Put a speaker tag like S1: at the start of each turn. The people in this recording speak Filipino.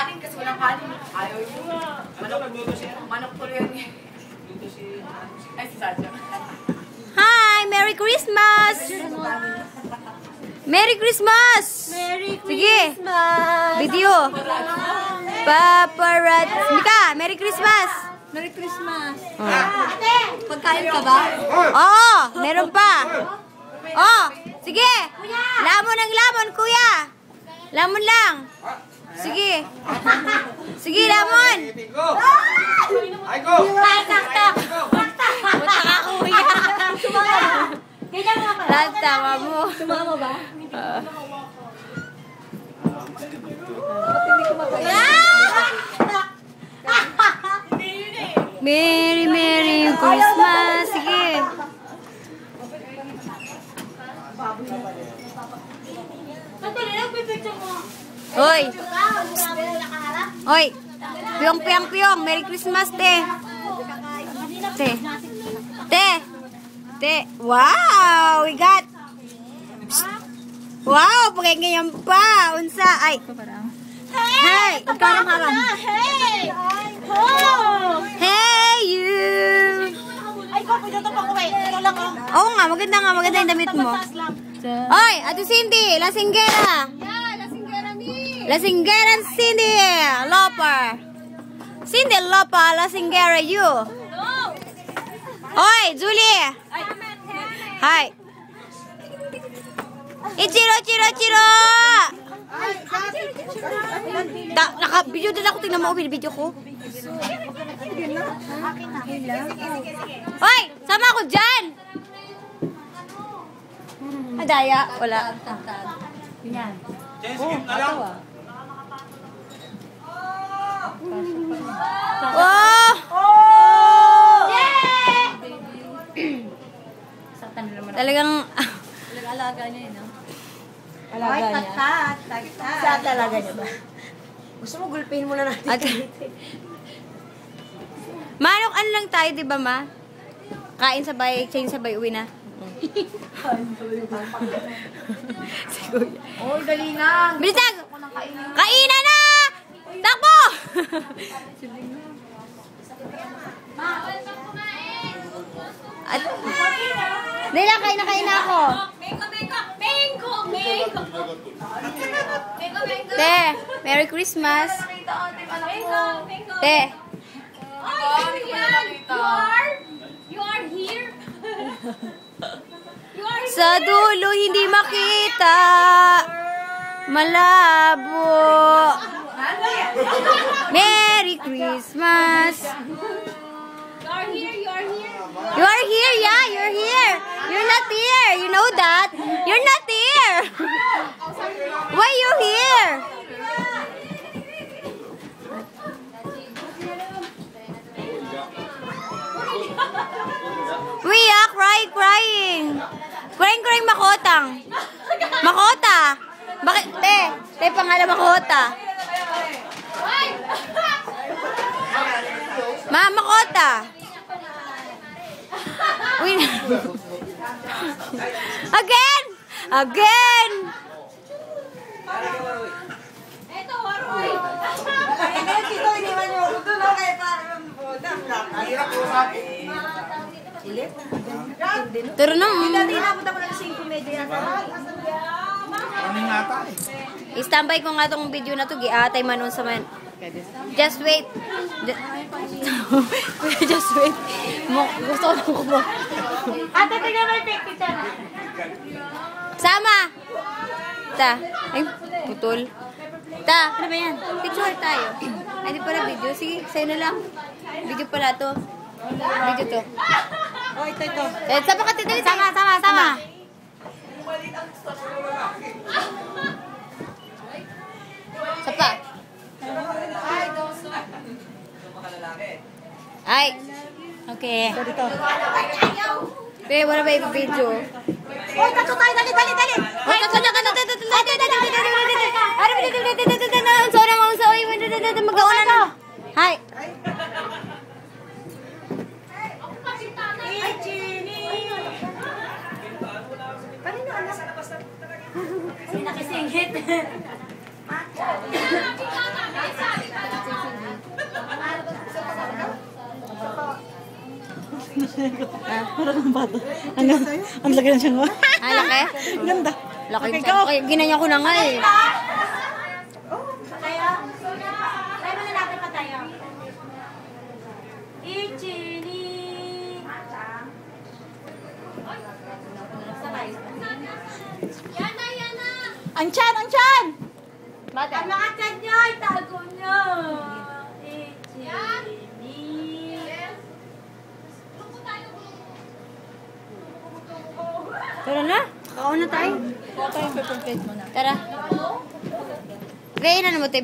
S1: kanin kasi walang kanin. Ayaw yun. Manok po rin. Ay, si Sadya.
S2: Hi! Merry Christmas! Merry Christmas!
S3: Merry
S2: Sige!
S3: Christmas!
S2: Video! Paparazzi! Mika! Merry Christmas!
S3: Merry Christmas!
S2: Ate!
S3: Pagkain ka ba?
S2: Oo! Meron pa! Oh! Sige! Lamon ang lamon, kuya! Lamon lang! Sige! Sige, lamon!
S4: Ay, go!
S3: Sakto!
S2: Punta ka, kuya!
S3: Ganyan nga pala.
S2: Lahat tama mo.
S3: Sumama ba?
S2: Merry, Merry Christmas! Sige! Hoy! Hoy! Piyong, piyong, piyong! Merry Christmas, te! Te! Te! Te! Wow! We got! Psst. Wow! Pagkaganyan pa! Unsa! Ay! Hey!
S3: Pagkain harang. Hey! Oh!
S2: Hey, you!
S3: Ay, ko, pwede ito pang uwi. Ito lang oh.
S2: Oo nga, maganda yung damit mo. Oy, Ate Cindy! Lasinggera! Lasinggeran Cindy! Loper! Cindy Loper, Lasinggera, you! Oy, Julie! Hi! Ichiro, Chiro, Chiro! Naka-video din ako. Tingnan mo ako, video ko. Hoy! Sama ako dyan! Adaya? Wala.
S3: Yan.
S2: Oh! Talagang...
S3: Alaga niya yun, no?
S2: Alaga niya.
S3: Sa talaga niya ba? Gusto mo gulpihin mo na natin.
S2: Manok, ano lang tayo, di ba, ma? Kain sabay, chain sabay, uwi na.
S1: Oh, dali na.
S2: Bilisag! Kainan na! Takbo! At... Hindi na, kain na ako. Te, Merry Christmas. Te.
S3: You are here?
S2: Sa dulo hindi makita. Malabo. Merry Christmas.
S3: You are here, you are here.
S2: You are here, yeah, you're here. You're not here. You know that? You're not here. Why you here? We are crying. Crying makotang. Makota. Bakit? Te pangalan makota. Makota. Again.
S3: Eto, Waroy.
S1: Dito, iniwan niyo ako doon. Okay, parang hirap ko sa akin.
S2: Turo na.
S3: Dati napunta ko ng 5 media.
S4: Kaming ata eh.
S2: I-standby ko nga tong video na to. Giatay manon sa man. Just wait. Just wait. Gusto ko mo.
S3: Ate, tignan mo yung picture na.
S2: Sama. Ta. Ay, putol. Ta. Ano ba yan? Picture tayo. Ay, di pala video. Sige, sa'yo na lang. Video pala to. Video to.
S3: Oh, ito.
S2: Sama ka tito. Sama. Sapa. Ay. Okay. Pero wala ba yung video?
S3: Oh, tato tayo, dali.
S2: Ay, mag-auna na. Hi.
S3: Ay, Jenny. Kanina, anak. Ay, nakisingit.
S5: Parang ang bata. Ano? Ang laki ng siya mo.
S2: Ah, laki?
S5: Ganda.
S2: Laki.
S5: Okay, go.
S2: Okay, ginanya ko na nga eh.
S3: Tayo. Tayo mo na natin pa tayo. Ichini.
S5: Ang chan! Ang chan!
S3: Ang mga chan nyo, itago nyo. Ichini.
S2: Tara na. Kauna tayo. Tara. Gaya na naman tayo.